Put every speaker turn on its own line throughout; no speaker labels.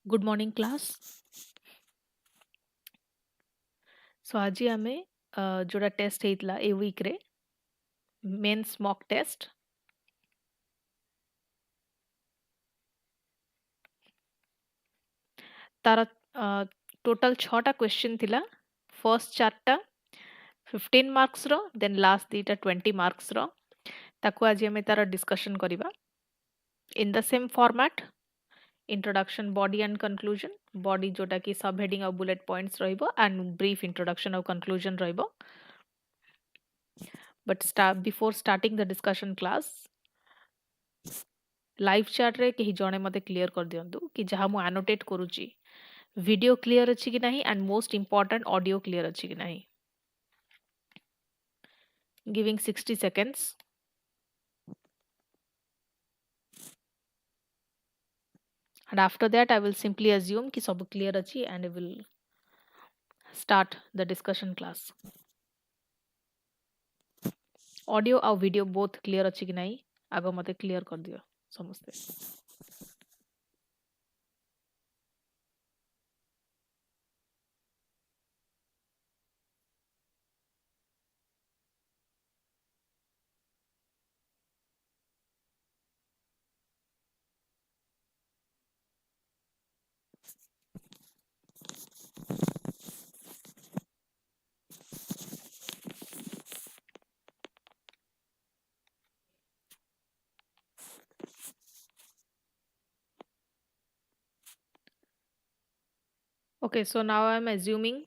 Good morning class. सो आज आम जोड़ा टेस्ट होता ए वीक रे मेंस मॉक टेस्ट तार टोटल 6टा क्वेश्चन थिला। फर्स्ट 4टा 15 मार्क्स रो, देन लास्ट 2टा 20 मार्क्स रो। ताको आज आम तार डिस्कशन करिबा in the same format. Introduction, body and conclusion. Body जोटा कि सब हेडिंग और बुलेट पॉइंट्स रहिबो एंड ब्रीफ इंट्रोडक्शन और कंक्लूजन रहिबो। But before starting the discussion class, live chat रे कहीं जणे मते क्लियर कर दियंतु कि जहां मु एनोटेट करूची वीडियो क्लियर अछि कि नहीं and most important audio clear अछि कि नहीं। Giving 60 seconds। And after that I will simply assume कि सब clear अछि and I will start the discussion class। Audio और वीडियो बोथ क्लियर अछि कि नहीं आगो मते क्लियर कर दियो समस्ते। Okay, so now I am assuming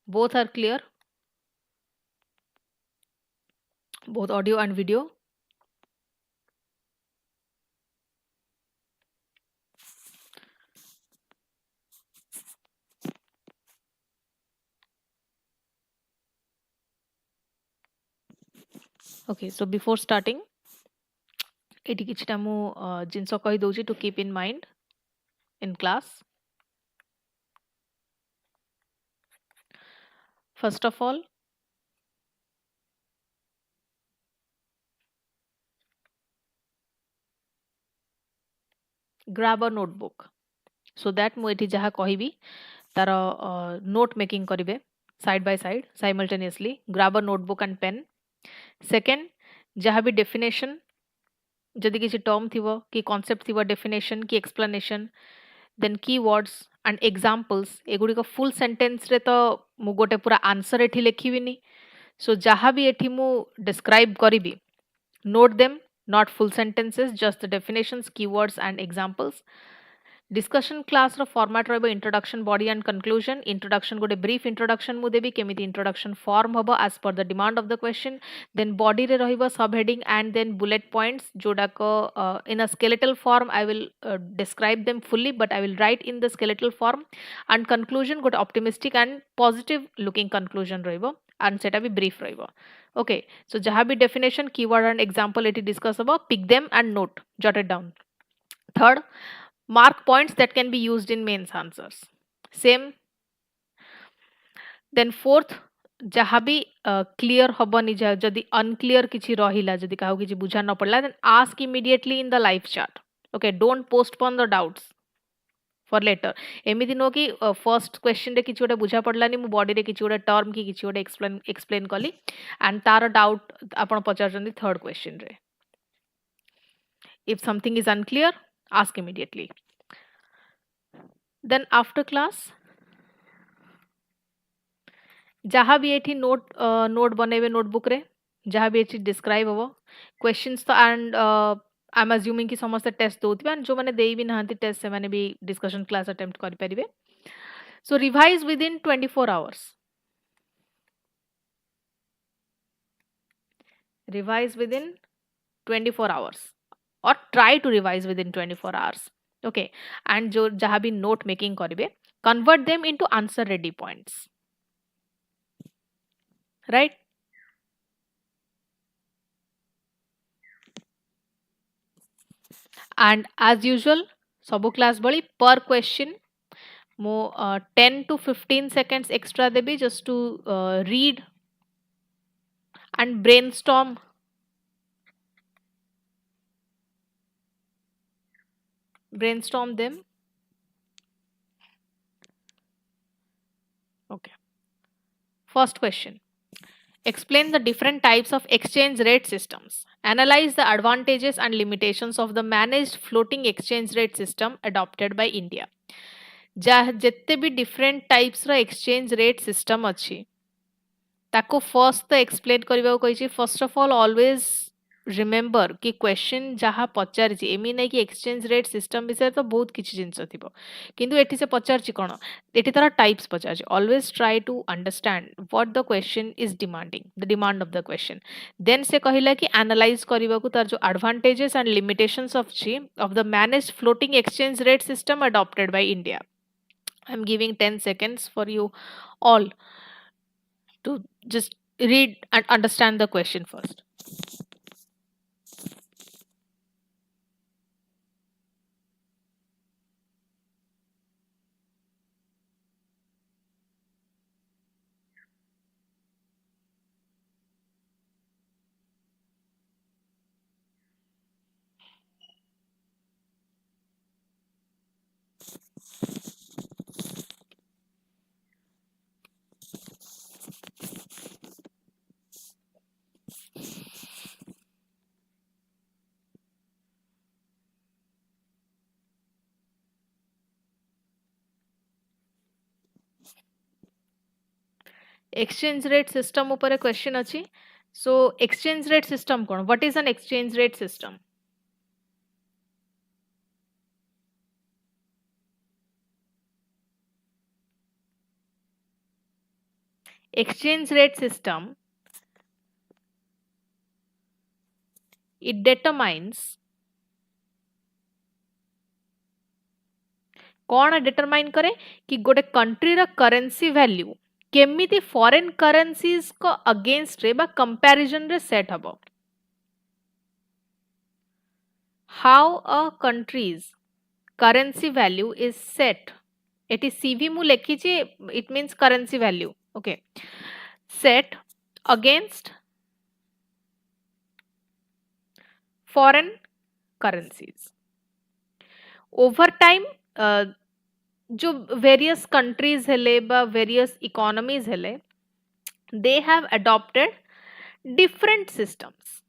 both are clear, both audio and video। Okay, so before starting एटी किछटा मु जिंस कहि दउची to keep in mind in class। First of all, grab a notebook so that मु एठी जहा कहिबी तार नोट मेकिंग करिवे side by side simultaneously. Grab a notebook and pen. Second, जहाँ भी डेफिनेशन जदि किसी टर्म थिवो कि कॉन्सेप्ट थिवो, डेफिनेशन कि explanation, then keywords and examples, एगुडी को फुल सेंटेंस रे तो मु गोटे पूरा आंसर एठी लिखिबिनी। सो जहाँ भी एठी मु डिस्क्राइब करिबी, note them, not full sentences, just the definitions, keywords and examples। Discussion class रो फॉर्मेट रहबो introduction, body and conclusion. Introduction गोटे ब्रीफ इंट्रोडक्शन मु देबी केमिति इंट्रोडक्शन फॉर्म हबो as per the demand of the question. Then body रे रहइबो subheading and then bullet points जोडा को in a skeletal form I will describe them fully but I will write in the skeletal form। and conclusion गोटे optimistic and positive looking conclusion रहइबो and सेटा भी brief रहइबो। Okay, so जहाँ भी definition, keyword and example एटी discuss हबो, pick them and note, jot it down। Third, mark points that can be used in mains answers, same। then fourth, जहाँ भी क्लियर हबनी, जदि अनक्लियर किछि रहिला, जदि काहू किछि बुझा न पड़ला, then ask immediately in the live chat। okay, don't postpone the doubts for later। एमिति नो कि फर्स्ट क्वेश्चन रे किछि गोटे बुझा पड़लानी, मु बॉडी रे किछि गोटे टर्म कि किछि गोटे एक्सप्लेन कली एंड तार डाउट आपण पचारचंदी थर्ड क्वेश्चन रे। if something is unclear, ask immediately। then after class जहाँ भी एठी नोट बनेबे नोटबुक रे, जहाँ भी एठी डिस्क्राइब हबो क्वेश्चंस तो एंड आई एम अज्यूमिंग कि समस्त टेस्ट दोथिबे एंड जो माने देई भी नहांती टेस्ट से माने भी डिस्कशन क्लास अटेम्प्ट करि परिबे। So revise within 24 hours। revise within 24 hours or try to revise within 24 hours। okay, and जो जहाँ भी नोट मेकिंग करिवे, convert them into answer ready points, right। and as usual सबो class बड़ी पर question मो 10 to 15 seconds extra Devi just to read and brainstorm brainstorm them. Okay. First question. Explain the different types of exchange rate systems. Analyze the advantages and limitations of the managed floating exchange rate system adopted by India. ଯେତେ ବି different types ର exchange rate system ଅଛି ତାକୁ first ତ explain କରିବାକୁ କହିଛି. First of all, always remember कि question ଯାହା ପଚାରିଛି ଏମିତି ନାହିଁ କି exchange rate system ବିଷୟରେ ତ ବହୁତ କିଛି ଜିନିଷ ଥିବ କିନ୍ତୁ ଏଠି ସେ ପଚାରିଛି କ'ଣ ଏଠି ତାର types ପଚାରିଛି. Always try to understand what the question is demanding, the demand of the question. Then ସେ କହିଲା କି analyze କରିବାକୁ ତାର ଯୋଉ advantages and limitations of the managed floating exchange rate system adopted by India. I'm giving 10 seconds for you all to just read and understand the question first. Exchange rate system upare question achi. So exchange rate system kon, what is an exchange rate system? Exchange rate system, it determines कौन determine करे कि गोटे country रा currency value केमिति foreign currencies को against रे बा comparison रे सेट हबो. How a countries currency value is set. Eighty CV मु लेखी छि, it means currency value. Okay. Set against foreign currencies. Over time जो वेरियस कंट्रीज हेले बा वेरियस इकोनॉमीज हेले, they have adopted different systems.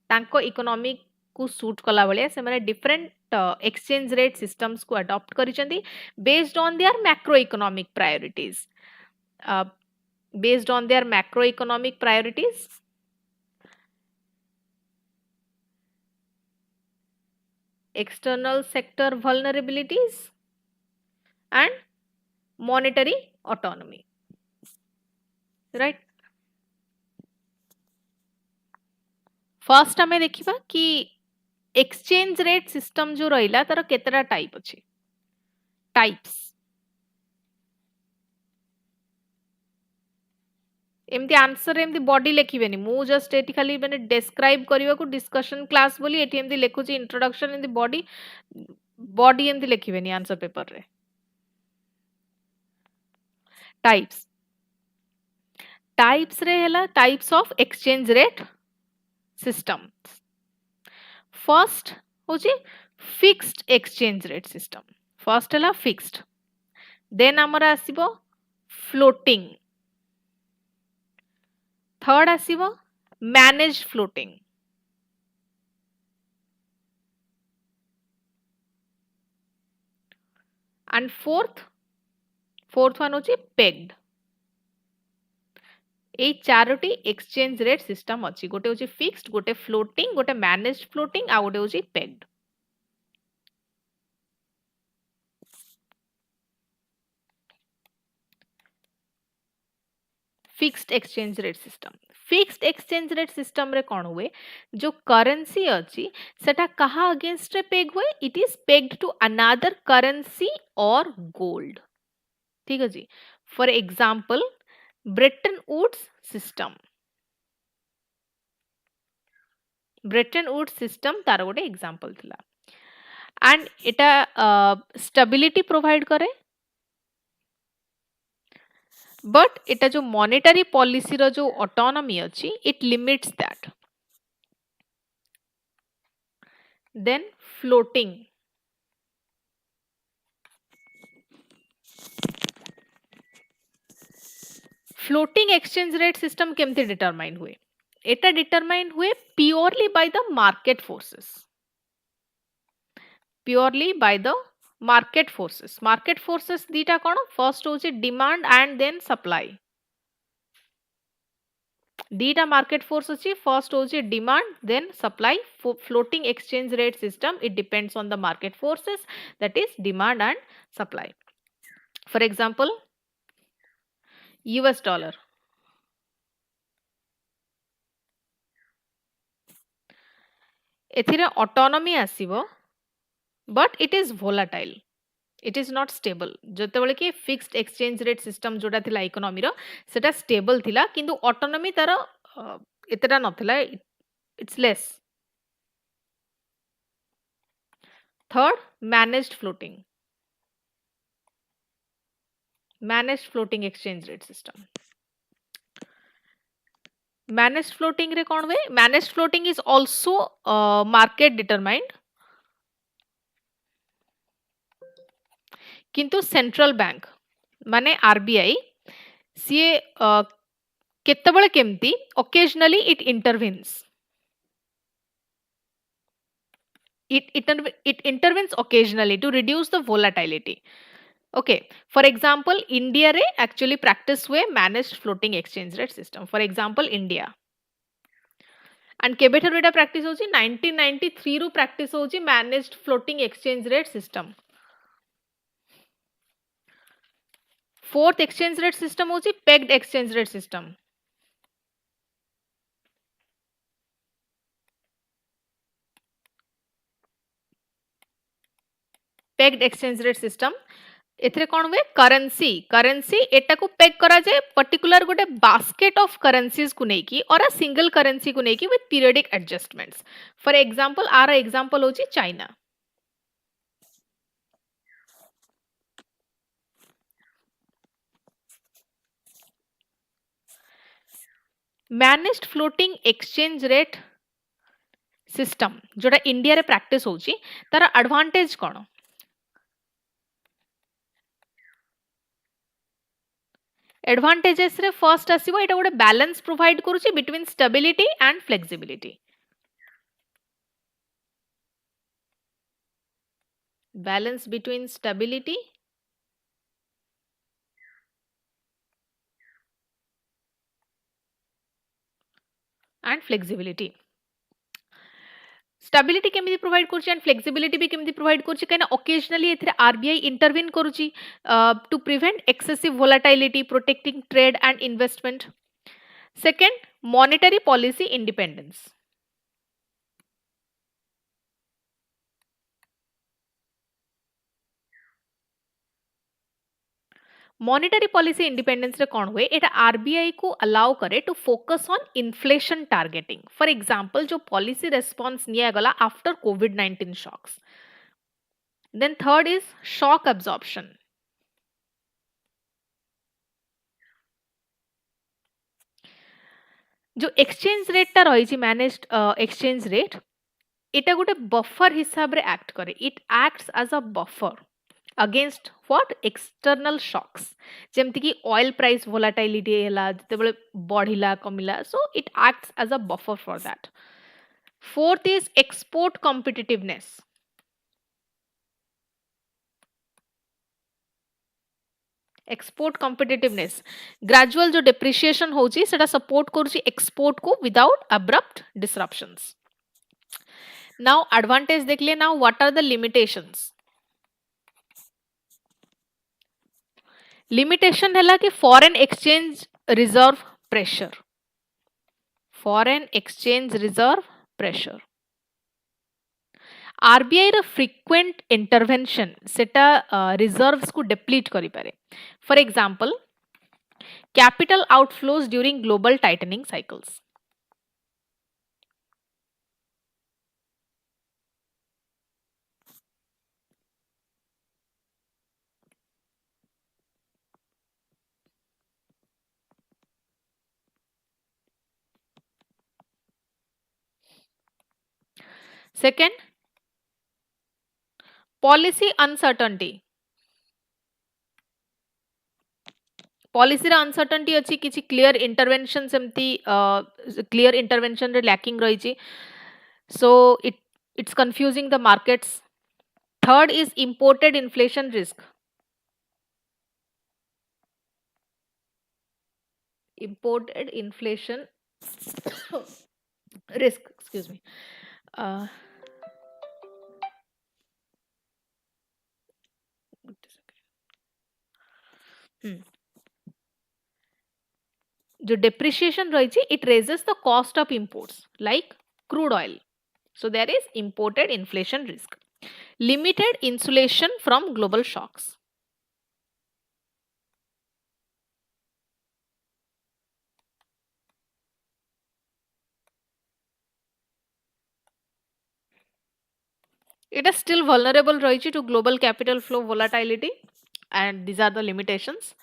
तांको economy को suit कला बलिया से माने डिफरेंट एक्सचेंज रेट सिस्टम्स को अडॉप्ट करिसेंती based on their macroeconomic priorities. Based on their macroeconomic priorities, external sector vulnerabilities and monetary autonomy. Right? First हमें देखिबा कि exchange rate system जो रहिला तार केतरा टाइप अछि. टाइप्स एमती आंसर एमती बॉडी लिखिबेनी. मु जस्ट एटी खाली माने डिस्क्राइब करिवा को डिस्कशन क्लास बोली एटी एमती लेखुची introduction in the body. Body एमती लिखिबेनी आंसर पेपर रे. टाइप्स टाइप्स रे हैला types of exchange rate system. First होची fixed exchange rate system. First हैला फिक्स्ड. देन हमरा आसीबो फ्लोटिंग. थर्ड आसीबो managed floating. And fourth one होची पेग्ड. ए चारोटी एक्सचेंज रेट सिस्टम अछि. गोटे होची फिक्स्ड, गोटे फ्लोटिंग, गोटे मैनेज्ड फ्लोटिंग, आ गोटे होची pegged. Fixed exchange rate system. Fixed exchange rate system रे कोन हुए, जो करेंसी अछि सेटा कहा अगेंस्ट रे पेग हुए. It is pegged to another currency और गोल्ड. ठीक अछि. For example Bretton Woods system. Bretton Woods system तार गोटे एग्जांपल थिला. एंड एटा स्टेबिलिटी प्रोवाइड करे, बट एटा जो मॉनेटरी पॉलिसी रो जो ऑटोनॉमी अछि, it limits that. then floating. Floating exchange rate system केमती determine हुए? एटा determine हुए purely by the market forces. Purely by the market forces. Market forces दीटा कौन? First होची demand and then supply. दीटा market force होची first होची demand then supply. Floating exchange rate system, it depends on the market forces, that is demand and supply. For example, US dollar. एथिरे autonomy आसीबो, but it is volatile. It is not stable. ଯେତେବେଳେ କି fixed exchange rate system जोटा थिला economy रो सेटा stable थिला किंतु autonomy तार एतेटा नथिला, it's less. Third, managed floating. Managed floating exchange rate system. Managed floating रे कौन वे? Managed floating is also market determined. किंतु सेंट्रल बैंक माने आरबीआई सीए केतेबेले केमती occasionally it intervenes. It intervenes occasionally to reduce the volatility. Okay, for example, India re actually practice हुए managed floating exchange rate system. For example, India. And केबेठारु Etah practice होची 1993 रु practice होची managed floating exchange rate system. Fourth exchange rate system होची pegged exchange rate system. Pegged exchange rate system. एथरे कौन हुए? Currency एटा को peg करा जाए particular गोटे बास्केट ऑफ करेन्सीज को नहीं की और सिंगल करेन्सी को नहीं की with periodic adjustments. For example आर एग्जांपल होची China. Managed floating exchange rate system जोटा इंडिया रे प्रैक्टिस होची तार एडवांटेज कौन? एडवांटेजेस रे फर्स्ट आसीबो एटा गोटे बैलेंस प्रोवाइड करूची between stability and flexibility. Balance between stability and flexibility. Stability केमती प्रोवाइड करूची and flexibility भी केमती प्रोवाइड करूची काना occasionally एथरे RBI intervene करूची to prevent excessive volatility, protecting trade and investment. Second, monetary policy independence. Monetary policy independence रे कौन हुए? एटा आरबीआई को अलाउ करे to focus on inflation targeting. For example जो पॉलिसी रेस्पॉन्स निया गला आफ्टर कोविड-19 shocks. Then third is shock absorption. जो एक्सचेंज रेट टा रही मैनेज्ड एक्सचेंज रेट एटा गोटे बफर हिसाब रे एक्ट करे. It acts as a buffer against what? External shocks. जेमती कि oil price volatility हैला जेतेबेले बढ़िला कमिला, so it acts as a buffer for that. Fourth is export competitiveness. Export competitiveness. Gradual जो depreciation होची सेटा support करूची export को without abrupt disruptions. Now advantage देख लिए. Now what are the limitations? Limitation है कि foreign exchange reserve pressure. Foreign exchange reserve pressure. RBI रो फ्रीक्वेंट इंटरवेंशन सेटा रिजर्व्स को डिप्लीट करि पारे. For example capital outflows during global tightening cycles. Second, policy uncertainty. Policy uncertainty अच्छी किसी clear intervention सेमती क्लियर इंटरवेंशन रे लैकिंग रही so it's confusing the markets third is imported inflation risk imported inflation risk excuse me uh, जो depreciation रही it raises the cost of imports like crude oil so there is imported inflation risk limited insulation from global shocks it is still vulnerable रही to global capital flow volatility and these are the limitations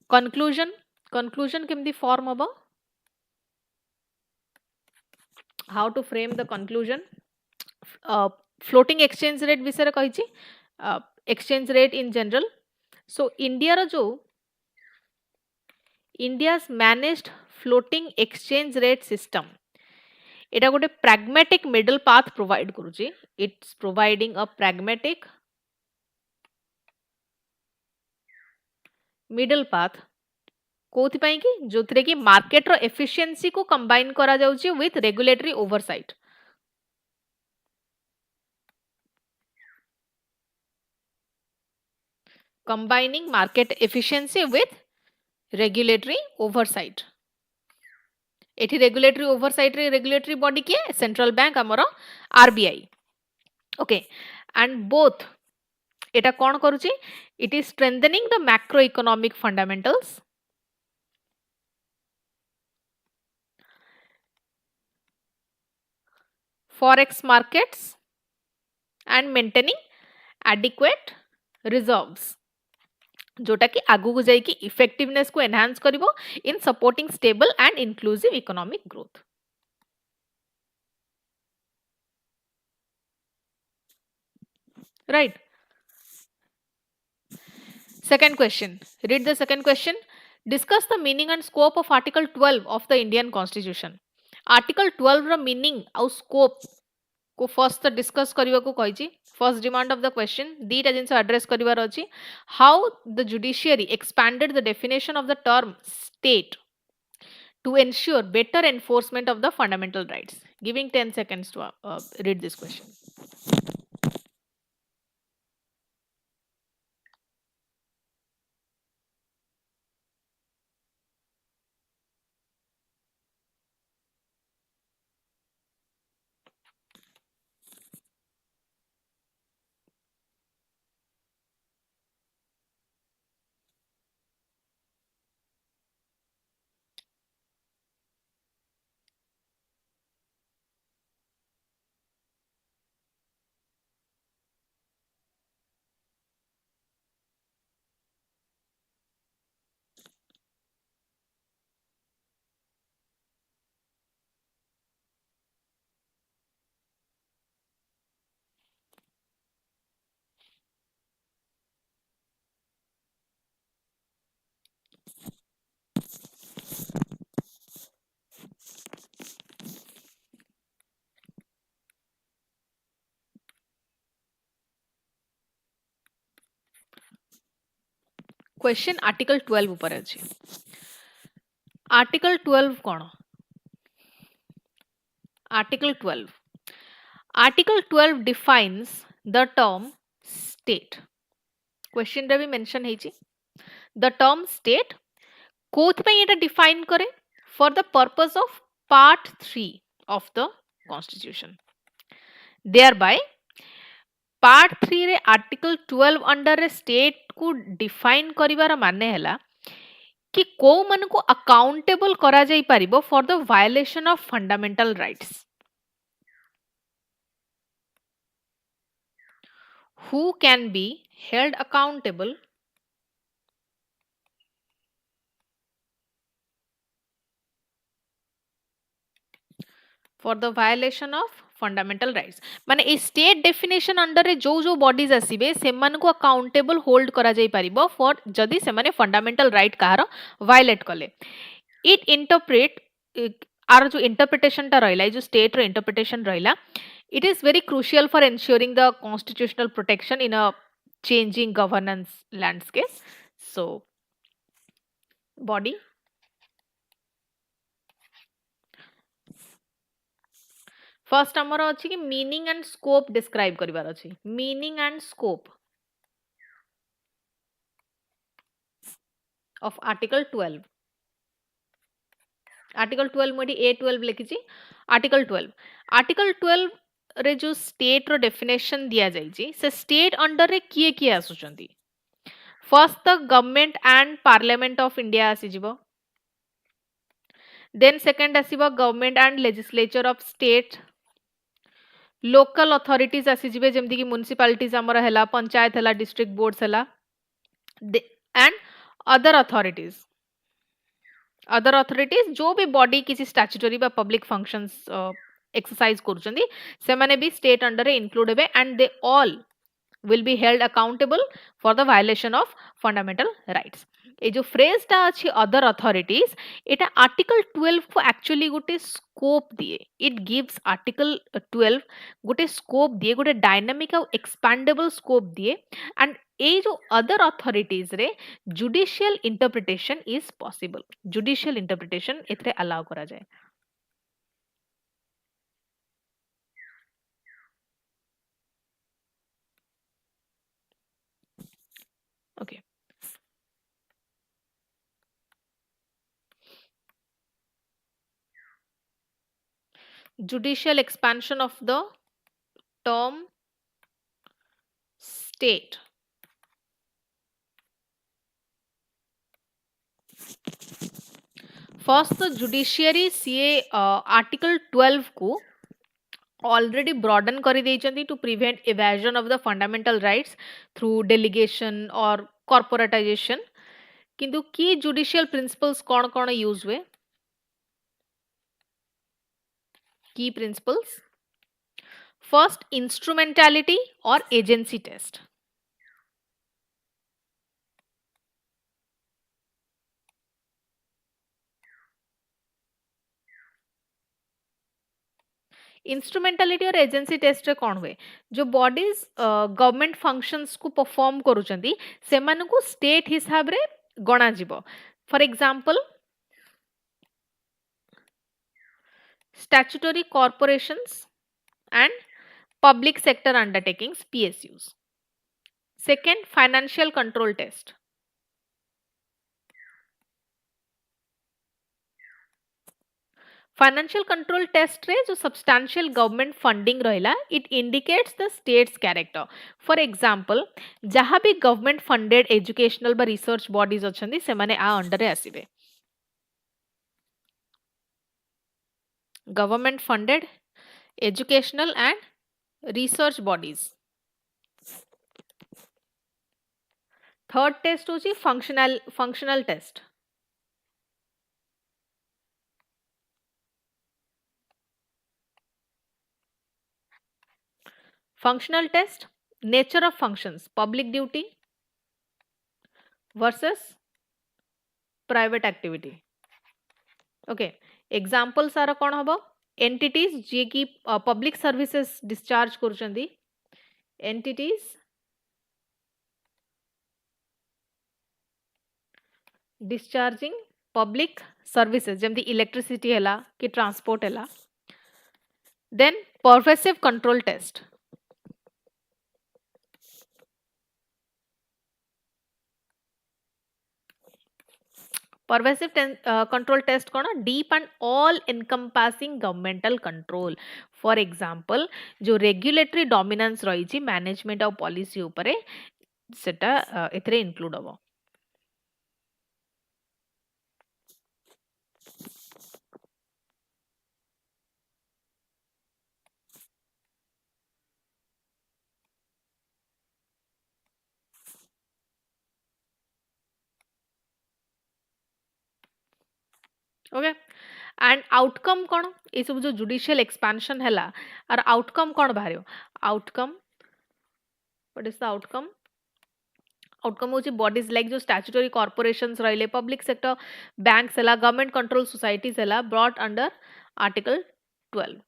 conclusion केमती form हबो how to frame the conclusion floating exchange rate विषय कही exchange rate in general so india रो जो india's managed floating exchange rate system एटा गोटे pragmatic middle path provide करूची it's providing a pragmatic middle path कोथि पई कि जोथरे कि मार्केट रो एफिशिएंसी को कंबाइन करा जाउची with regulatory oversight combining market efficiency with regulatory oversight एठी रेगुलेटरी ओवरसाइट रे रेगुलेटरी बॉडी के सेंट्रल बैंक हमरो आरबीआई ओके एंड बोथ एटा कोन करूची it is strengthening the macroeconomic fundamentals forex markets and maintaining adequate reserves जोटा कि आगु को जाई कि इफेक्टिवनेस को एनहांस करिवो in supporting stable and inclusive economic growth right second question read the second question discuss the meaning and scope of article 12 of the indian constitution article 12 रो meaning और scope को फर्स्ट डिस्कस करबा को कहिची first demand of the question दीटा जिंस address करिवार अछि how the judiciary expanded the definition of the term state to ensure better enforcement of the fundamental rights giving 10 seconds to read this question question article 12 ऊपर अछि article 12 cone article 12 article 12 defines the term state question रे भी mention हेची the term state कोथ पे एटा define करे for the purpose of part 3 of the constitution thereby part 3 रे article 12 under रे state को डिफाइन करिवार माने हैला कि को मन को अकाउंटेबल करा जाई परिबो for the violation of fundamental rights who can be held accountable for the violation of fundamental rights माने ए स्टेट डेफिनेशन अंडर रे जो बॉडीज आसीबे सेमान को अकाउंटेबल होल्ड करा जाई परिबो फॉर जदी से माने फंडामेंटल राइट कहार वायलेट कले इट इंटरप्रेट आर जो इंटरप्रिटेशन टा रहिला जो स्टेट रो इंटरप्रिटेशन रहिला it is very crucial for ensuring the constitutional protection in a changing governance landscape so body first आमर अच्छी कि मीनिंग एंड स्कोप डिस्क्राइब करिवार अछि meaning and scope of article 12 article 12 Modi A12 लिखिछि article 12 रे जो state रो definition दिया जाई छी से स्टेट अंडर रे किए आसुचंती first the government and parliament of India आसी जिवो देन सेकंड आसीबो government and legislature of state local authorities आसी जिवे जेमति कि म्युनिसिपालिटीज हमर हैला पंचायत हैला डिस्ट्रिक्ट बोर्ड्स हैला एंड अदर अथॉरिटीज जो भी बॉडी किसी स्टैट्यूटरी बा पब्लिक फंक्शंस एक्सरसाइज करूचंदी से माने भी स्टेट अंडर रे इंक्लूड हेबे and they all will be held accountable for the violation of fundamental rights ए जो फ्रेज टा अछि अदर अथॉरिटीज एटा आर्टिकल 12 को एक्चुअली गोटे स्कोप दिए इट गिव्स आर्टिकल 12 गोटे स्कोप दिए गोटे डायनामिक और एक्सपैंडेबल स्कोप दिए एंड ए जो अदर अथॉरिटीज रे judicial interpretation is possible judicial interpretation एथरे अलाउ करा जाए okay judicial expansion of the term state first the judiciary CA article 12 को already broaden करी देइचंती to prevent evasion of the fundamental rights through delegation or corporatization किंतु की judicial principles कौन कौन use हुए key principles first instrumentality or agency test instrumentality और agency test रे कौन हुए जो बॉडीज गवर्नमेंट फंक्शंस को परफॉर्म करूचंती सेमान को स्टेट हिसाब रे गणा जीवो for example statutory corporations and public sector undertakings PSUs second financial control test financial control test रे जो सब्सटैंशियल गवर्नमेंट फंडिंग रहिला it indicates the state's character for example जहां भी गवर्नमेंट फंडेड एजुकेशनल बा रिसर्च बॉडीज अछंदी से माने आ अंडर रे आसीबे government funded educational and research bodies third test होची functional test functional test nature of functions public duty versus private activity okay examples are कौन हबो entities जे की public services discharge करूचंदी entities discharging public services जेमती electricity हैला कि transport हैला then pervasive control test pervasive control test कोना deep and all encompassing governmental control for example जो regulatory dominance रही छी management और policy ऊपरे सेटा एथरे include हबो okay एंड आउटकम कौन ये सब जो जुडिशियल एक्सपेंशन है आर आउटकम कौन बाहर outcome what is the outcome outcome होची बॉडीज लाइक जो स्टैट्यूटरी कॉर्पोरेशंस रहिले पब्लिक सेक्टर बैंक्स है गवर्नमेंट कंट्रोल सोसाइटीज है brought under article 12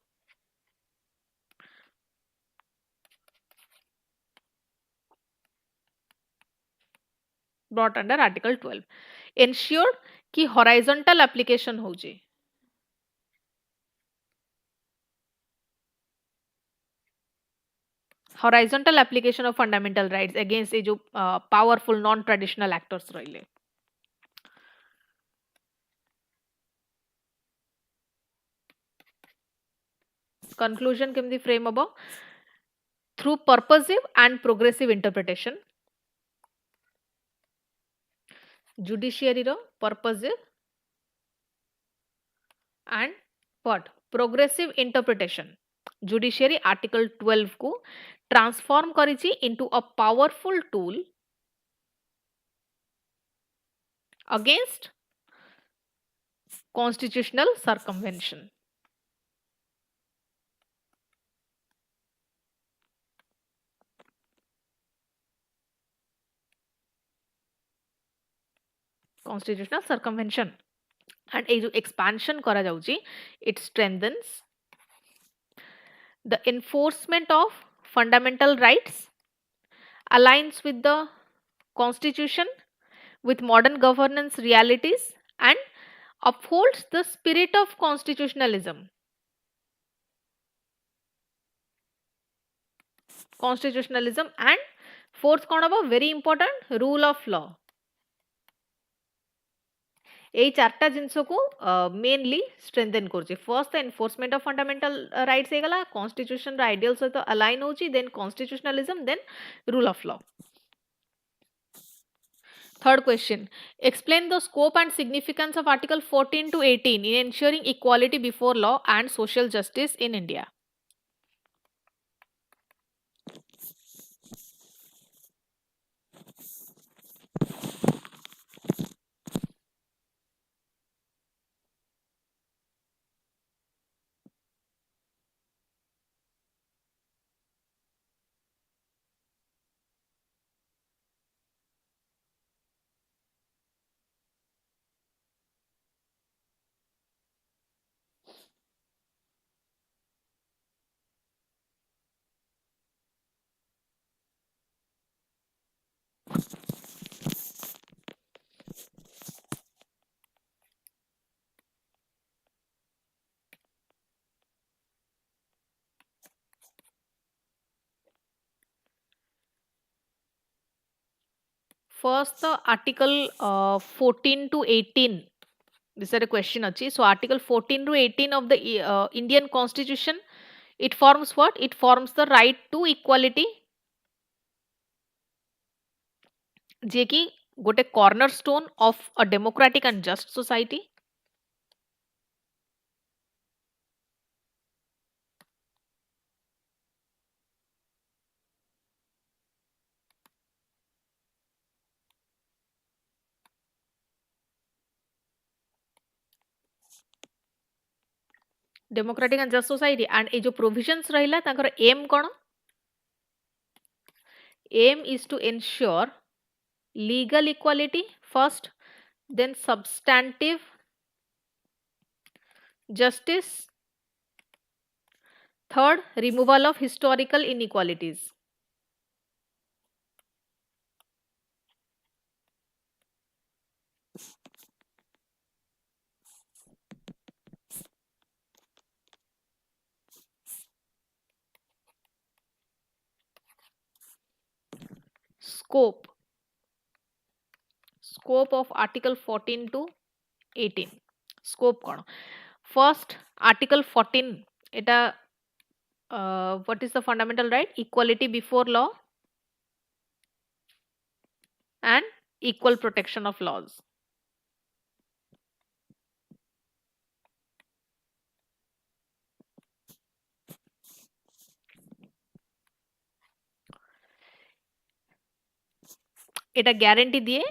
brought under article 12 ensure कि horizontal application हो जे horizontal application of fundamental rights against ये जो powerful non traditional actors रहिले conclusion केमती frame हबो through purposive and progressive interpretation judiciary row purposive and what progressive interpretation judiciary article 12 को transform करिछि into a powerful tool against constitutional circumvention constitutional circumvention and ये जो expansion करा जाउची it strengthens the enforcement of fundamental rights aligns with the constitution with modern governance realities and upholds the spirit of constitutionalism and fourth कौन हबो very important rule of law এই চারটা জিনিসକୁ mainly strengthen করছে first the enforcement of fundamental rights हेगला constitution रा ideal सहित align होची then constitutionalism then rule of law third question explain the scope and significance of article 14 to 18 in ensuring equality before law and social justice in India first the article 14 to 18 this is a question achi so article 14 to 18 of the Indian constitution it forms what it forms the right to equality जे कि गोटे cornerstone of a democratic and just society democratic and just society and ये जो provisions रहिला ताकर aim कोन aim is to ensure legal equality first then substantive justice third removal of historical inequalities scope of article 14 to 18 scope कोन first article 14 Etah what is the fundamental right equality before law and equal protection of laws এটা guarantee দিয়ে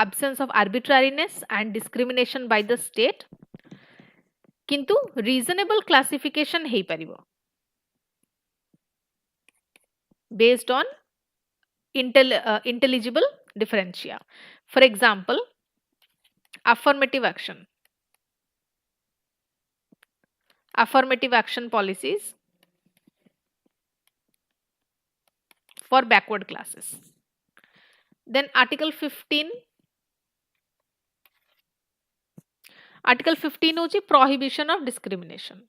absence of arbitrariness and discrimination by the state किंतु reasonable classification हेई परिबो based on intelligible differentia. For example, affirmative action policies for backward classes. Then article 15 होची prohibition of discrimination.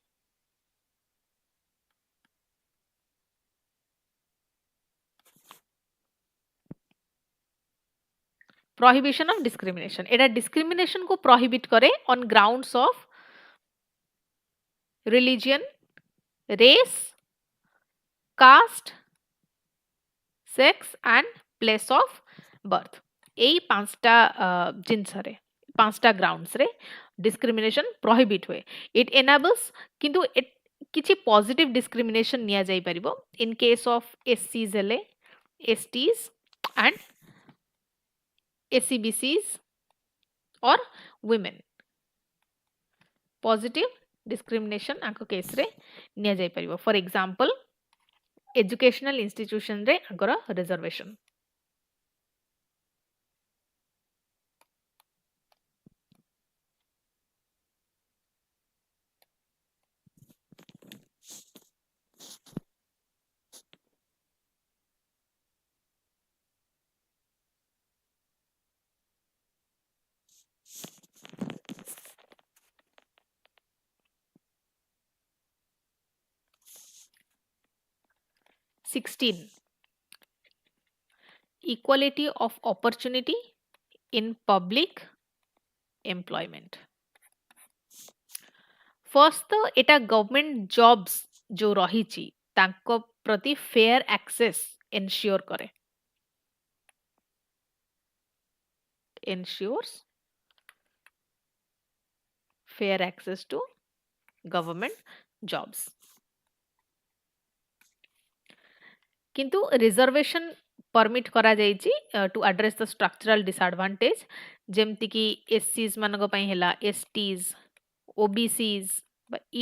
Prohibition of discrimination. Etah discrimination को prohibit करे on grounds of religion, race, caste, sex and place of birth. एई पांचटा जिनस रे पांचटा grounds रे discrimination prohibit हुए. It enables किंतु किछि positive discrimination निया जाई परिबो इन केस ऑफ एससीज हेले एसटीज एंड एसीबीसीज और women. Positive discrimination आंको केस रे निया जाई परिबो. फॉर एग्जांपल एजुकेशनल इंस्टीट्यूशन रे Anchor reservation. Equality of opportunity in public employment. First तो एटा गवर्नमेंट जॉब्स जो रही तांको प्रति फेयर एक्सेस एनश्योर करे. ensures fair access to government jobs. किंतु रिजर्वेशन परमिट करा जाइछि to address the structural disadvantage जेमति कि एससीज मानको पई हैला STs OBCs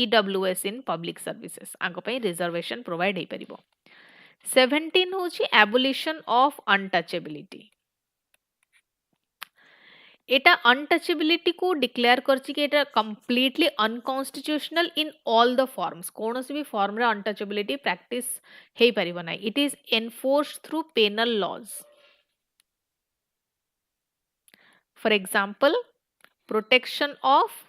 EWS in public services आंको पई रिजर्वेशन प्रोवाइड हे परिबो. 17 होछि एबोलिशन ऑफ अनटचेबिलिटी. एटा अनटचेबिलिटी को डिक्लेयर करछि कि एटा completely unconstitutional in all the forms. कोनोसी भी फॉर्म रे अनटचेबिलिटी प्रैक्टिस हेई परिबो नै. It is enforced through penal laws. For example protection of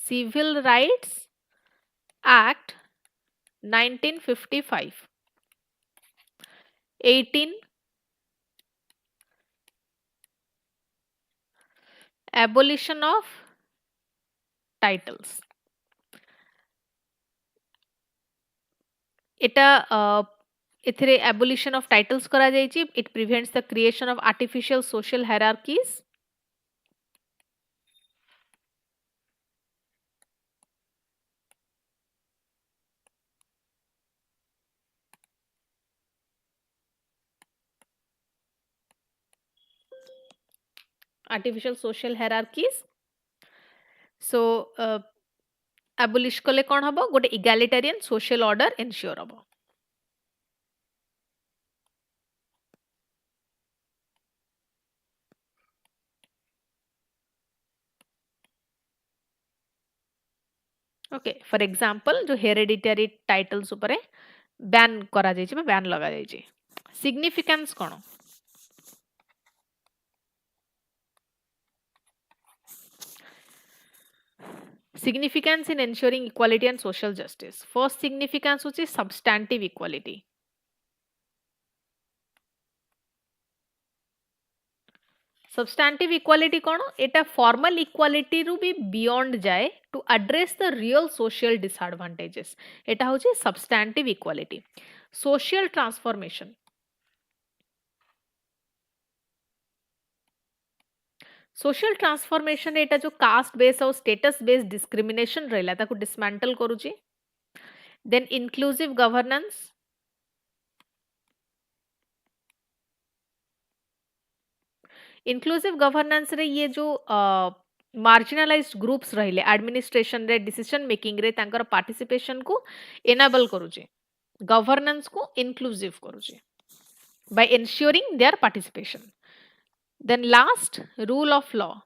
civil rights act 1955, 18 abolition of titles. एटा एथिरे abolition of titles करा जाइछि. It prevents the creation of artificial social hierarchies. Artificial social hierarchies. So abolish कले कोन हबो गोटे egalitarian social order ensure हबो. Okay for example जो hereditary titles ऊपर ban करा जाइछि बैन लगा जाइछि. सिग्निफिकेंस कोन significance in ensuring equality and social justice. First significance होछि substantive equality. Substantive equality कोन एटा formal equality रु भी beyond जाए to address the real social disadvantages. एटा होछि substantive equality. Social transformation. Social transformation एटा जो कास्ट बेस और status based discrimination रहला ताको डिसमेंटल करूची. Then inclusive governance. Inclusive governance रे ये जो मार्जिनालाइज्ड ग्रुप्स रहिले एडमिनिस्ट्रेशन रे डिसीजन मेकिंग रे तांकर पार्टिसिपेशन को एनेबल करूचे गवर्नेंस को इंक्लूसिव करूचे by ensuring their participation. Then last, rule of law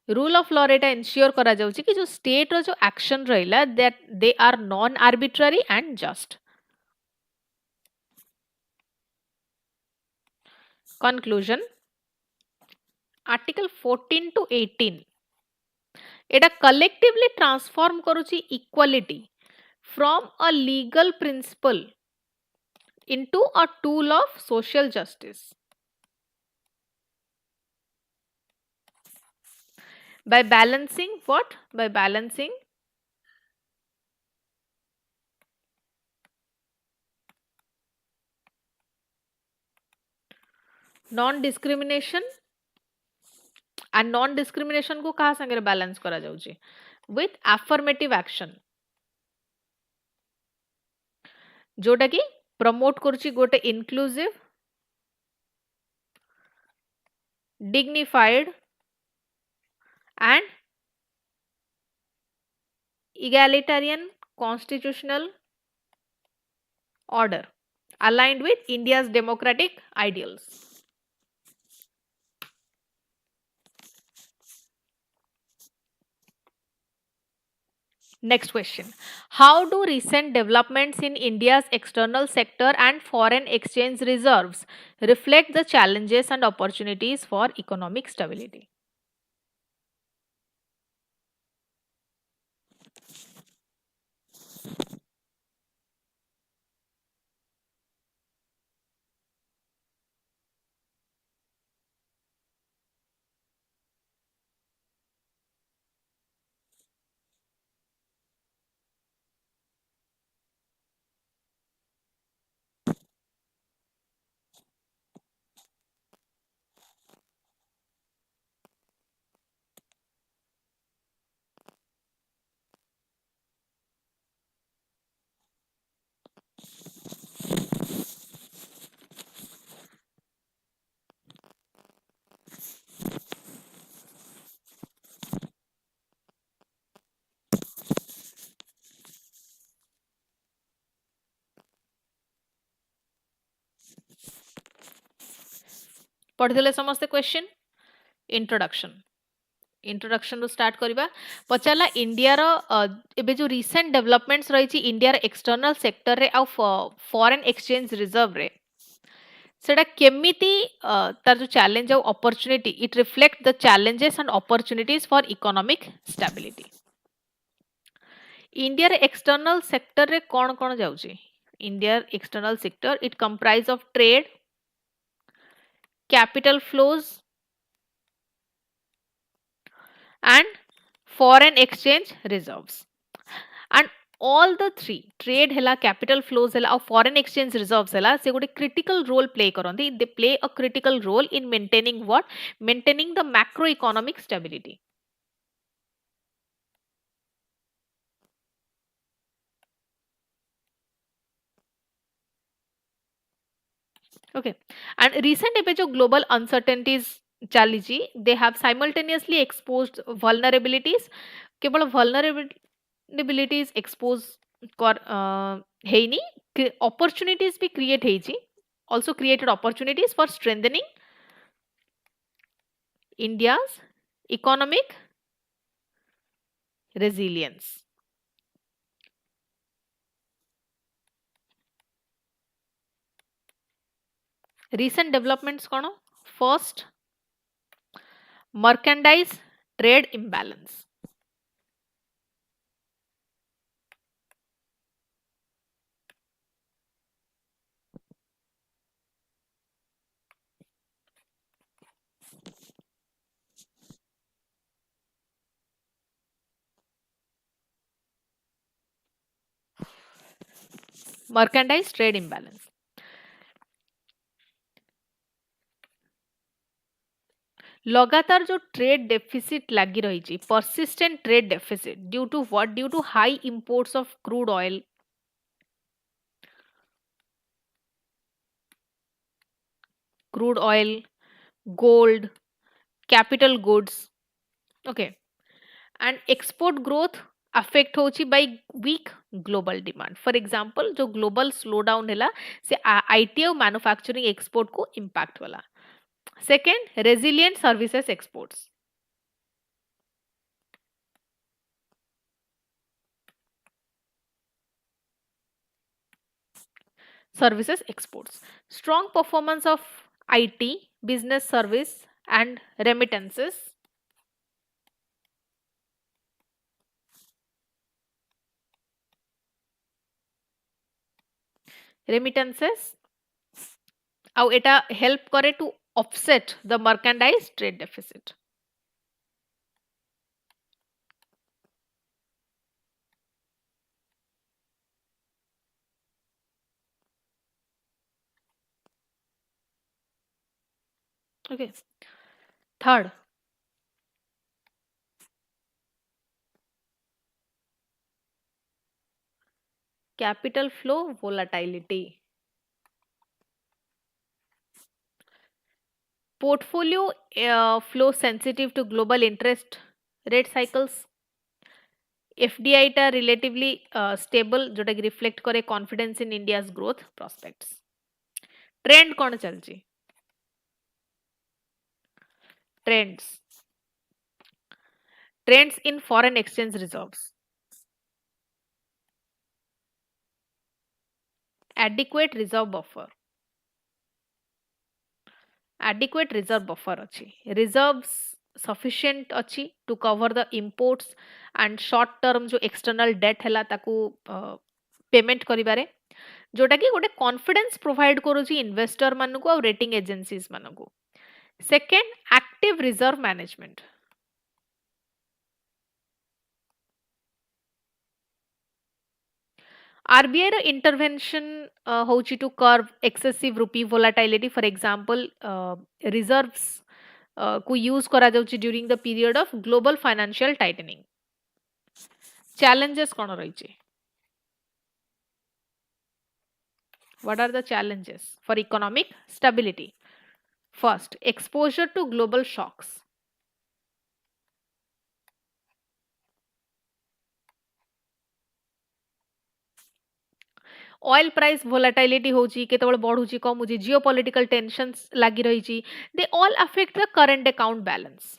रेटा ensure करा जाउची कि जो state रो जो action रहिला that they are non arbitrary and just. Conclusion, article 14 to 18 Etah collectively transform करूची equality from a legal principle into a tool of social justice by balancing what? By balancing non-discrimination and non-discrimination को कहा संगे balance करा जाउची with affirmative action जोटा कि promote करूची गोटे inclusive, dignified and egalitarian constitutional order aligned with India's democratic ideals. Next question. How do recent developments in India's external sector and foreign exchange reserves reflect the challenges and opportunities for economic stability? पढ़िदेले समस्ते question introduction रो start करिबा पचाला India रो एबे जो recent developments रही India रो external sector रे आ foreign exchange reserve रे सेटा केमिति तार जो चैलेंज और opportunity it reflect the challenges and opportunities for economic stability India रे एक्सटर्नल सेक्टर रे कौन जाउची India external sector it comprise of trade capital flows and foreign exchange reserves and all the three trade hela capital flows hela और foreign exchange reserves hela से गोटे critical role play करंती they play a critical role in maintaining the macroeconomic stability. Okay, and recent एबे जो global uncertainties चलीची they have simultaneously exposed vulnerabilities केवल vulnerabilities expose कर हेनी opportunities भी create हेची also created opportunities for strengthening India's economic resilience. Recent developments कौन first merchandise trade imbalance merchandise trade imbalance लगातार जो ट्रेड डेफिसिट लगी रही persistent trade deficit due to what due to high imports of crude oil gold capital goods. Okay, and export growth affect होची by weak global demand. For example, जो global slowdown हैला से IT और manufacturing export को impact वाला. Second, resilient services exports. Services exports. Strong performance of IT, business service and remittances. Remittances ଆଉ ଏଟା help करे to offset the merchandise trade deficit. Okay. Third, capital flow volatility. Portfolio flow sensitive to global interest rate cycles. FDI टा relatively stable जोटा कि reflect करे confidence in India's growth prospects. Trend कौन चलची? Trends. Trends in foreign exchange reserves. Adequate reserve buffer. Adequate reserve buffer अच्छी. Reserves sufficient अच्छी to cover the imports and short term जो external debt हैला ताकू payment करिबारे जोटा कि गोटे confidence provide करूची investor मानकू और rating agencies मानकू. Second, active reserve management. RBI ର intervention होची to curb excessive rupee volatility. For example, reserves को use करा जाउची during the period of global financial tightening. Challenges कौन रही? What are the challenges for economic stability? First, exposure to global shocks. Oil price volatility होची केतବେଳେ बढ़ुची कमुची geopolitical tensions लागी रहीची. They all affect the current account balance.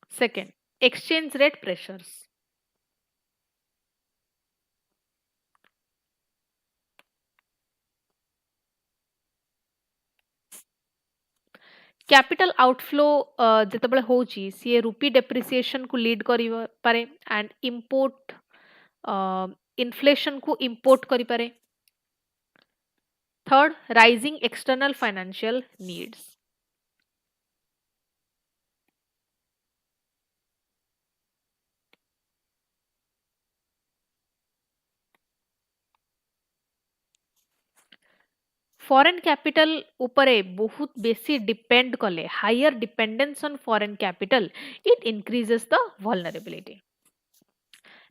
Second, exchange rate pressures. Capital outflow ଯେତେବେଳେ होची ସିଏ rupee depreciation को lead करि पारे and import inflation को import करि पारे. Third, rising external financial needs. Foreign capital उपरे बहुत बेसी depend कले higher dependence on foreign capital it increases the vulnerability.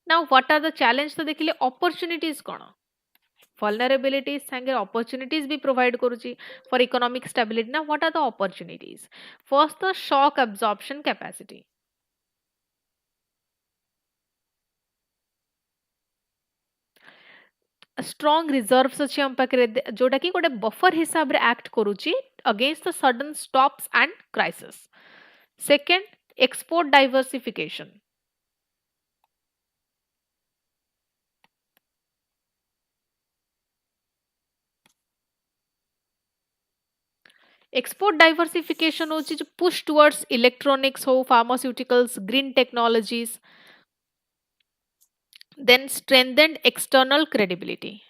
Now what are the challenge तो देखिले opportunities कौन? Vulnerabilities संगे opportunities भी provide करूची for economic stability. Now what are the opportunities? First, the shock absorption capacity. Strong reserves अच्छी हम पाखरे जोटा कि गोटे buffer हिसाब रे act करूची against the sudden stops and crisis. Second, export diversification. Export diversification होची जो push towards electronics हो, pharmaceuticals, green technologies, then strengthened external credibility.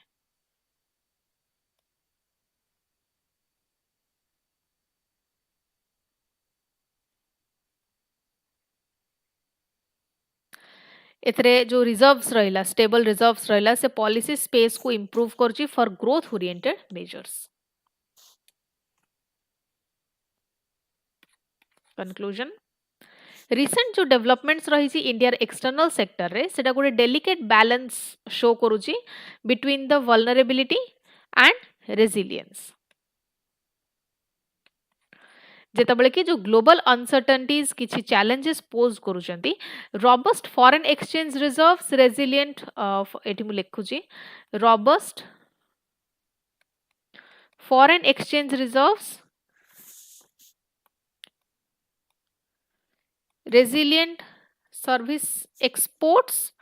एथरे जो रिजर्व्स रहिला स्टेबल रिजर्व्स रहिला से पॉलिसी स्पेस को इंप्रूव करची for growth oriented measures. Conclusion. Recent जो डेवलपमेंट्स रही इंडिया एक्सटर्नल सेक्टर रे सेटा गोटे डेलिकेट बैलेंस शो करुची between the vulnerability and resilience जेतबले कि जो ग्लोबल अनसर्टेनिटीज किछि चैलेंजेस पोज करूचंती robust foreign exchange reserves resilient एटी मु लिखुची robust foreign exchange reserves resilient service exports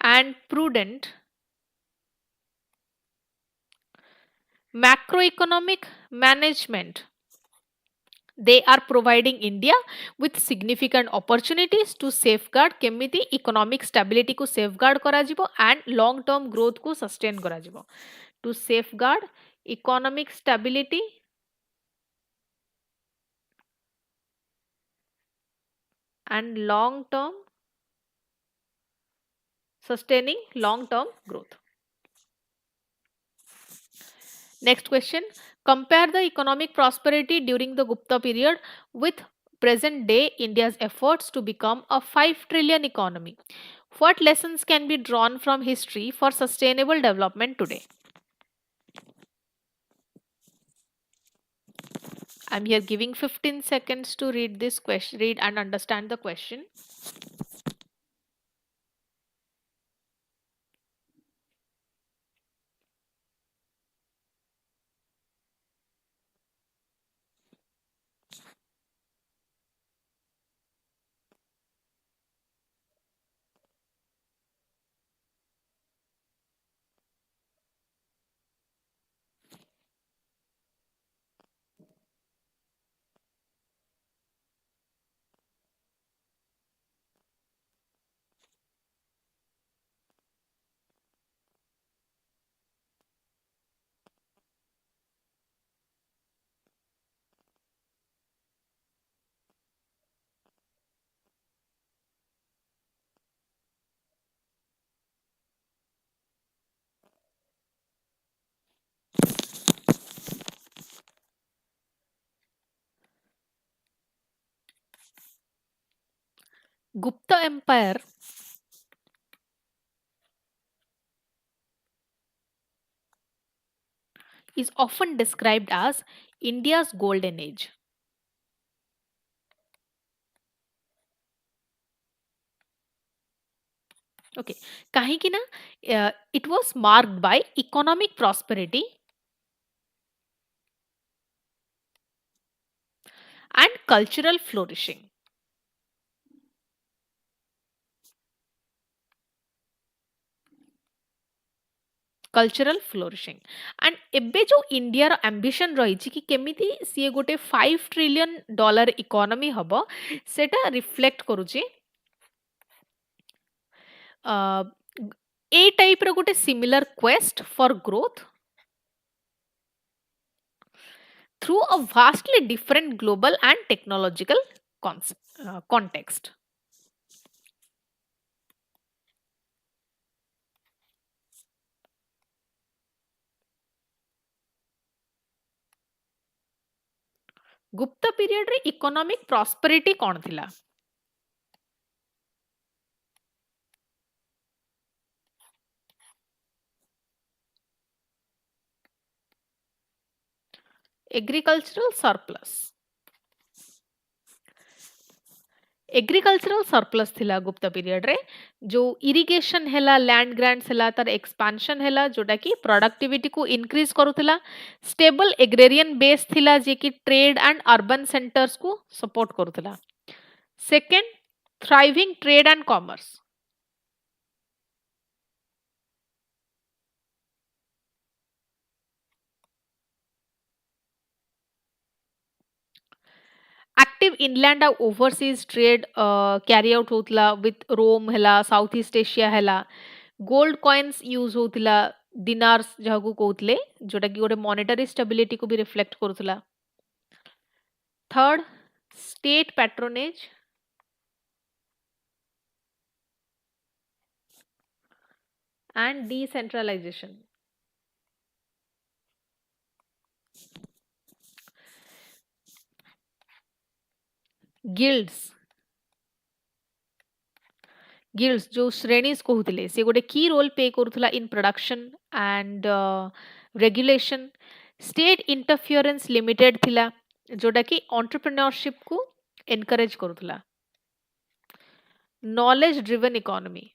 and prudent macroeconomic management they are providing India with significant opportunities to safeguard केमिति economic stability को safeguard करा जिवो and long term growth को sustain करा जिवो to safeguard economic stability and long term sustaining long term growth. Next question. Compare the economic prosperity during the Gupta period with present day India's efforts to become a 5 trillion economy. What lessons can be drawn from history for sustainable development today? I'm here giving 15 seconds to read this question, read and understand the question. Gupta Empire is often described as India's golden age. Okay, kahinki na it was marked by economic prosperity and cultural flourishing. Cultural flourishing and एबे जो India ambition रही कि केमिति सी गोटे 5 trillion dollar economy हबो सेटा reflect करूची ए type रो गोटे similar quest for growth through a vastly different global and technological context. Gupta period रे इकोनॉमिक प्रॉस्पेरिटी कौन थिला एग्रीकल्चरल सरप्लस एग्रीकल्चरल सरप्लस थिला गुप्ता पीरियड रे जो इरिगेशन हैला लैंड ग्रांट्स हैला तार एक्सपेंशन हैला जोटा कि प्रोडक्टिविटी को इंक्रीज करूथिला स्टेबल एग्रेरियन बेस थिला जे कि ट्रेड एंड अर्बन सेंटर्स को सपोर्ट करूथिला second thriving trade and commerce active inland और ओवरसीज ट्रेड कैरी आउट होतला विथ रोम हैला साउथ ईस्ट एशिया हैला गोल्ड कॉइन्स यूज होतला दिनार्स जहागु कहतले जोटा कि गोटे मॉनेटरी स्टेबिलिटी को भी रिफ्लेक्ट करूतला third state patronage and decentralisation guilds guilds जो श्रेणीज कहूले से गोटे की रोल पे करूला in production and regulation state interference limited थिला जोटा कि एंटरप्रेन्योरशिप को एनकरेज करूला नॉलेज ड्रिवन इकोनॉमी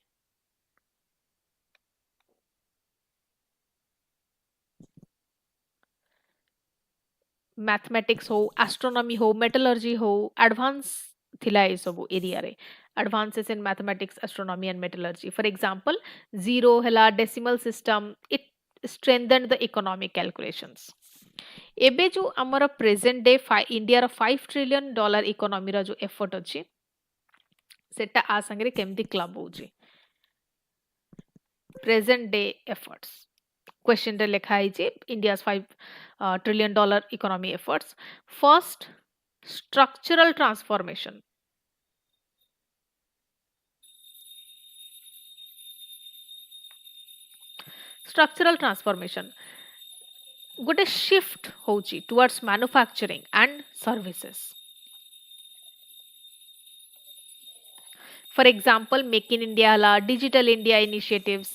मैथमेटिक्स हो एस्ट्रोनॉमी हो मेटलर्जी हो एडवांस थिला ए सब एरिया रे advances in mathematics astronomy and metallurgy for example zero hela decimal system it strengthened the economic calculations एबे जो हमर प्रेजेंट डे इंडिया रो $5 ट्रिलियन इकोनॉमी रा जो एफर्ट अछि सेटा आ संगे केमती क्लब होची प्रेजेंट डे एफर्ट्स क्वेश्चन रे लिखा है India $5 trillion economy efforts first structural transformation structural transformation गोटे शिफ्ट होची towards manufacturing and services for example make in India हला digital India initiatives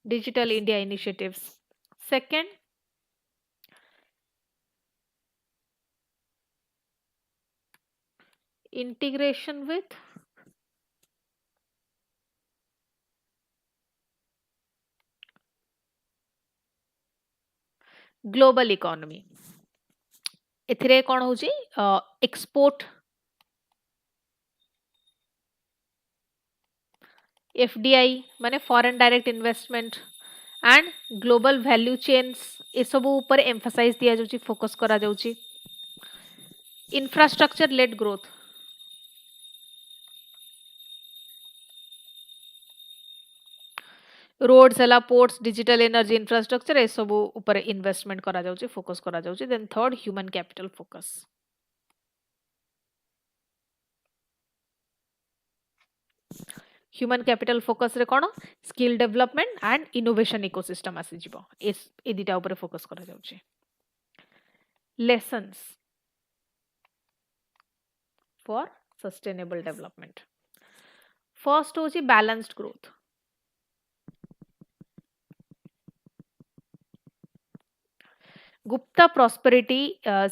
digital India initiatives. Second, integration with global economy. एथिरे कौन होची export FDI माने foreign direct investment and global value chains ए सब ऊपर एम्फसाइज दिया जाउची फोकस करा जाउची इंफ्रास्ट्रक्चर लेड ग्रोथ रोड्स हला पोर्ट्स डिजिटल एनर्जी इंफ्रास्ट्रक्चर ए सब ऊपर इन्वेस्टमेंट करा जाउची फोकस करा जाउची then third human capital focus human capital focus रे कोन skill development and innovation ecosystem आसी जिवो ए दिटा ऊपर फोकस करा जाउची lessons for sustainable development first होची बैलेंस्ड ग्रोथ गुप्ता प्रॉस्पेरिटी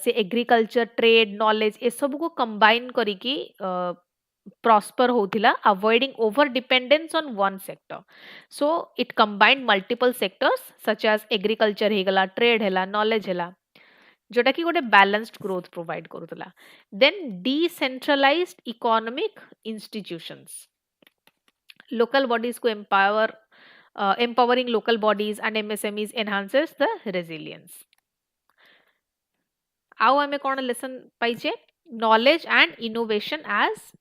से एग्रीकल्चर ट्रेड नॉलेज ए सब को कंबाइन करिकी prosper होतिला avoiding over dependence on one sector so it combined multiple sectors such as agriculture हेगला trade Hella knowledge हेला जोटा कि गोटे balanced growth provide करूतला then decentralized economic institutions local bodies को empowering local bodies and MSMEs enhances the resilience आउ आमे कोन lesson पाइचे knowledge and innovation as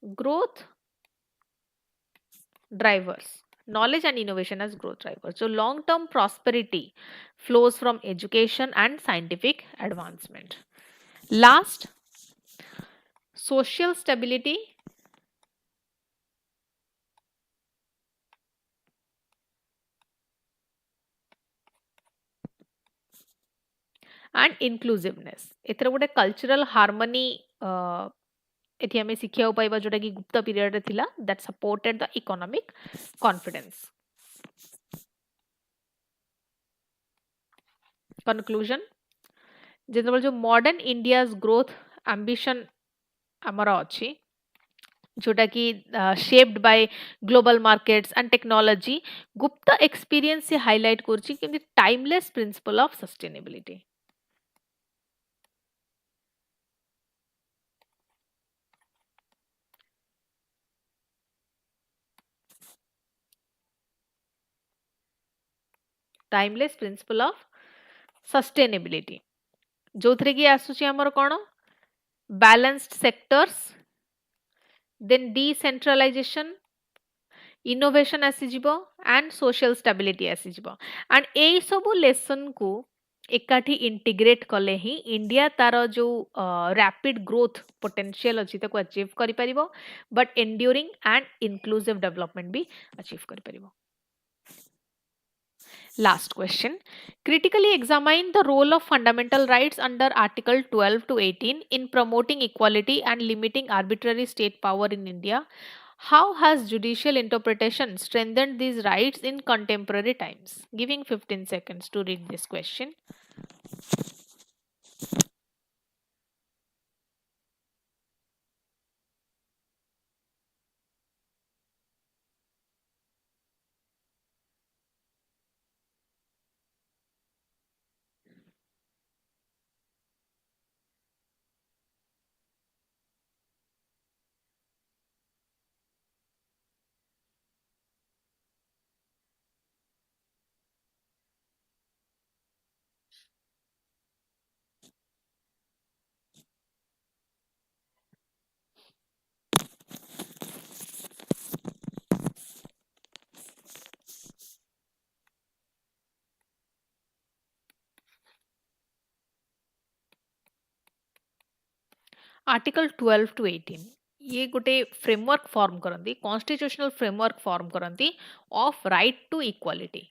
growth drivers knowledge and innovation as growth drivers so long term prosperity flows from education and scientific advancement last social stability and inclusiveness एथरे गोटे cultural harmony एथि हमें शिखिया पाइबा जोटा कि Gupta period रे थिला that supported the economic confidence conclusion जेतबल जो मॉडर्न इंडियाज ग्रोथ एम्बिशन हमरा अछि जोटा कि shaped by global markets and technology Gupta experience से हाईलाइट करछि कि timeless principle of sustainability timeless principle of sustainability जो थरे की आसुची हमर कोन balanced sectors then decentralisation innovation आसी जिवो एंड सोशल स्टेबिलिटी आसी जिवो एंड एई सब लेसन को एकाठी इंटीग्रेट कले ही इंडिया तार जो रैपिड ग्रोथ पोटेंशियल अच्छी ताको अचीव करि परिबो but enduring and inclusive development भी अचीव करि परिबो. Last question. Critically examine the role of fundamental rights under Article 12 to 18 in promoting equality and limiting arbitrary state power in India. How has judicial interpretation strengthened these rights in contemporary times? Giving 15 seconds to read this question. Article 12 to 18 ये गोटे framework form करती constitutional framework form करती of right to equality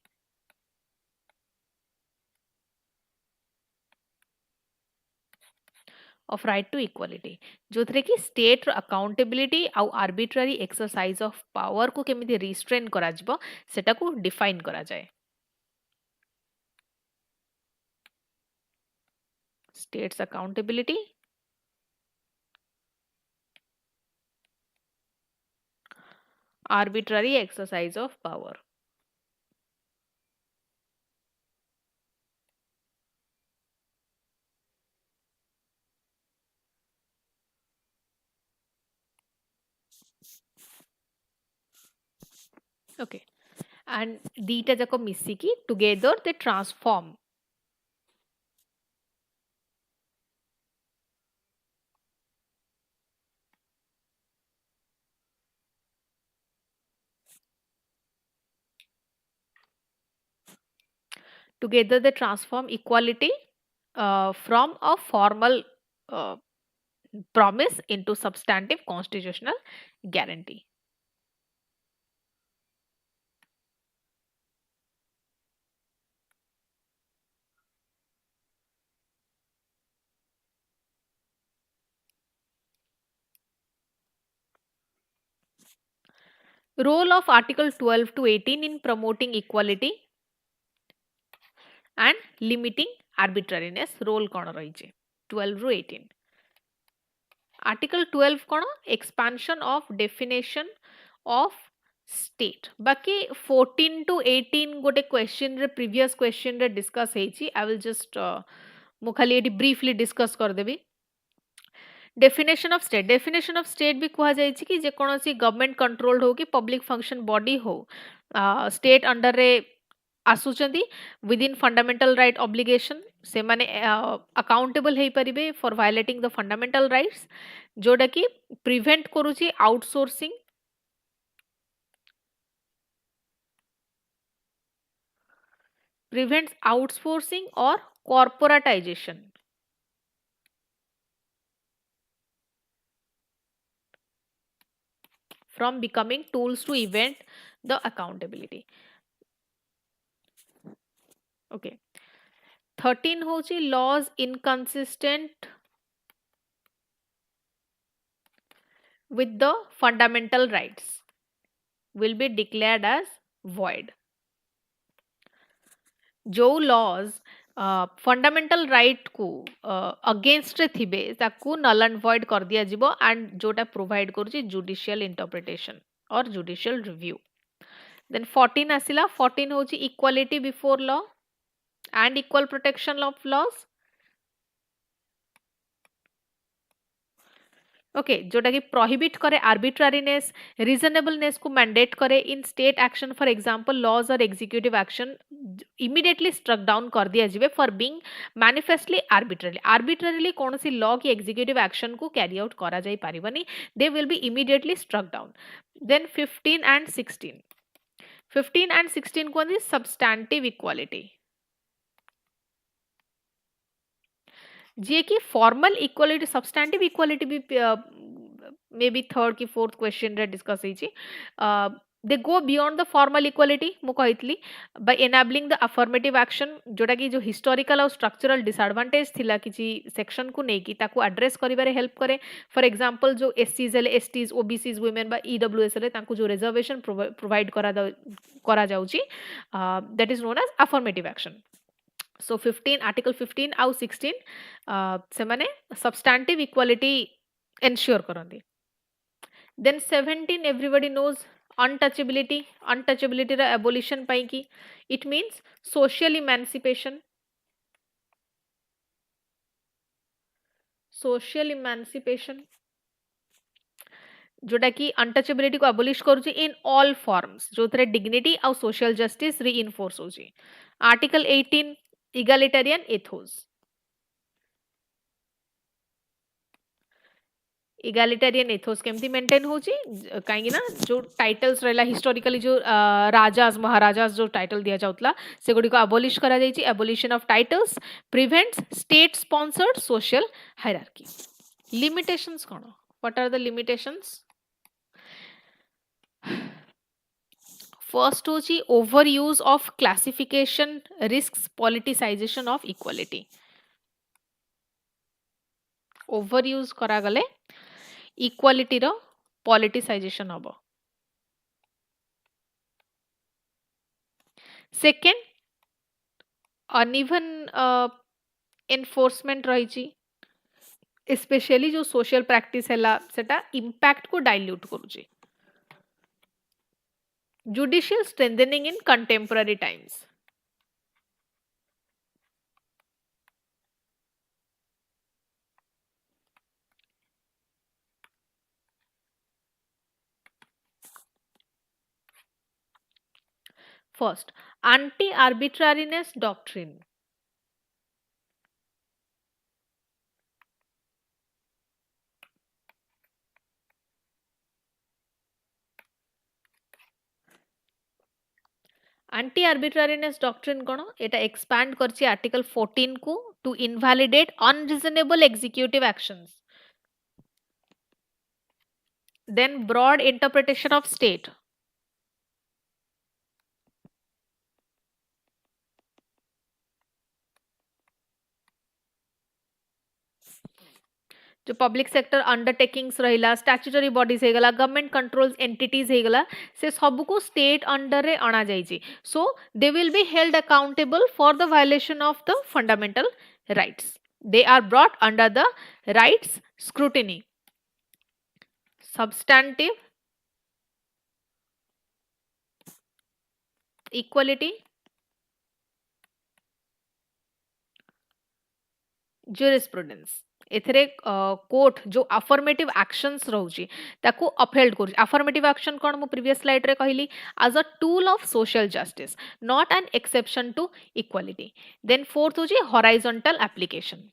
of right to equality जो थे कि state accountability आउ arbitrary exercise of power को केमिति रिस्ट्रेन करा जिवो सेटा को डिफाइन करा जाए states accountability arbitrary exercise of power. Okay, and dita jako misiki together they transform equality from a formal promise into substantive constitutional guarantee. Role of Article 12 to 18 in promoting equality and limiting arbitrariness. Role कौन रही 12 to 18. Article 12 कौन expansion of definition of state. बाकी 14 to 18 गोटे question रे previous question रे discuss हेची. I will just मु खाली एटी briefly discuss कर देबी. डेफिनेशन ऑफ स्टेट भी कहा जाए कि जेकोसी गवर्नमेंट कंट्रोल्ड हो कि पब्लिक फंक्शन बॉडी हो स्टेट अंडर रे आसुचंदी within fundamental right obligation से माने अकाउंटेबल हे परिबे for violating the fundamental rights जोटा कि प्रिवेंट करूची outsourcing prevents outsourcing or corporatization from becoming tools to event the accountability. Okay, 13 होची laws inconsistent with the fundamental rights will be declared as void. जो laws fundamental right को against थिबे ताकू null and void कर दिया जिवो and जोटा provide करूची judicial interpretation और जुडिशियल रिव्यू. देन 14 आसिला 14 होची equality before law and equal protection of laws. Okay जोटा कि प्रोहिबिट करे आर्बिट्रारीनेस रिजनेबलनेस को मैंडेट करे in state action for example laws और executive action immediately struck down कर दिया जिवे फॉर बीइंग मैनिफेस्टली आर्बिट्रारीली कौन सी लॉ की एग्जीक्यूटिव एक्शन को कैरी आउट करा जाई पारिबनी they will be immediately struck down. Then 15 and 16 को सब्सटैंटिव इक्वालिटी जे कि फॉर्मल इक्वालिटी सब्सटैंटिव इक्वालिटी भी मे बी थर्ड की फोर्थ क्वेश्चन रे डिस्कस होईची they go beyond the formal equality मु कहितली by enabling the affirmative action जोटा कि जो हिस्टोरिकल और स्ट्रक्चरल डिसएडवांटेज थिला किछि सेक्शन को नै कि ताको एड्रेस करिबारे हेल्प करे फॉर एग्जांपल जो एससीज एल एसटीज ओबीसीज वुमेन बा ईडब्ल्यूएस रे ताको जो रिजर्वेशन प्रोवाइड करा जाउची that is known as affirmative action so 15 article 15 आउ 16 से माने सब्सटैंटिव इक्वालिटी एंश्योर करंदी देन 17 एवरीबॉडी नोज अनटचेबिलिटी रा एबोलिशन पाई की इट मींस सोशल इमांसिपेशन जोटा कि अनटचेबिलिटी को अबोलिश करूची इन ऑल फॉर्म्स जो थरे डिग्निटी और सोशल जस्टिस रीइंफोर्स होची article 18 egalitarian Athos egalitarian Athos केमती मेंटेन होची काहेकि ना जो टाइटल्स रहला हिस्टोरिकली जो राजाज महाराजाज जो टाइटल दिया जाउतला से गुडी को अबोलिश करा जाईची abolition of titles prevents state sponsored social hierarchy limitations कोन what are the limitations first होची over use of classification risks politicisation of equality over use करा गले इक्वालिटी रो पॉलिटिसाइजेशन हबो सेकेंड अनइवन एनफोर्समेंट रही स्पेशली जो सोशल प्रैक्टिस है सेटा इंपैक्ट को डाइल्यूट करूची judicial strengthening in contemporary times first anti arbitrariness doctrine anti arbitrariness doctrine कोन एटा एक्सपैंड करछि आर्टिकल 14 को to invalidate unreasonable executive actions then broad interpretation of state जो पब्लिक सेक्टर अंडरटेकिंग्स रहिला स्टैट्यूटरी बॉडीज हेगला government controls entities हेगला से सब को स्टेट अंडर रे आना जाईची so they will be held accountable for the violation of the fundamental rights they are brought under the rights scrutiny substantive equality jurisprudence एथरे कोर्ट जो अफर्मेटिव एक्शंस रहउची ताको अपहेल्ड करू अफर्मेटिव एक्शन कोन मु previous slide रे कहली as a tool of social justice not an exception to equality then fourth होची horizontal application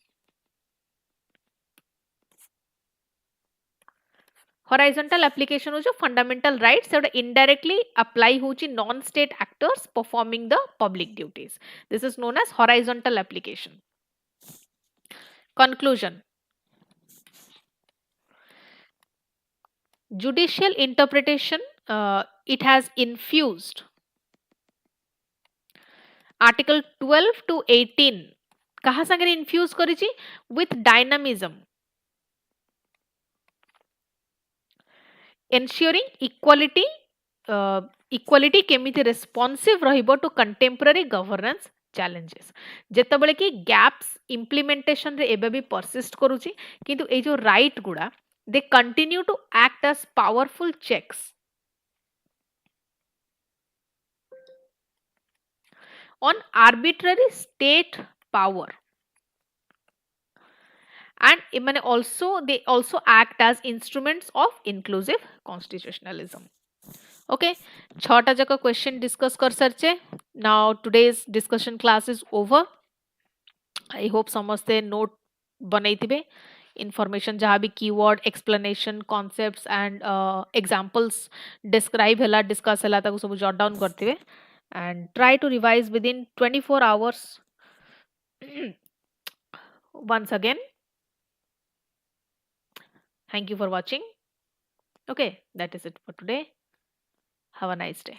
horizontal application हो जो फंडामेंटल राइट्स सेटा इनडायरेक्टली अप्लाई होची non state actors performing the public duties this is known as horizontal application conclusion judicial interpretation it has infused article 12 to 18 कहा संगे infuse करिछि with dynamism ensuring equality केमिति responsive रहिबो to contemporary governance challenges जेतबेले कि gaps implementation रे एबे भी persist करूछि किंतु ए जो right गुडा they continue to act as powerful checks on arbitrary state power and they also act as instruments of inclusive constitutionalism. Okay, छटा जक क्वेश्चन डिस्कस कर सरचे now today's discussion class is over I hope समस्ते note बनैथिबे information जहाँ भी keyword explanation concepts and examples describe हैला discuss हैला ताको सब जॉट डाउन करथिबे and try to revise within 24 hours once again, thank you for watching. Okay, that is it for today. Have a nice day.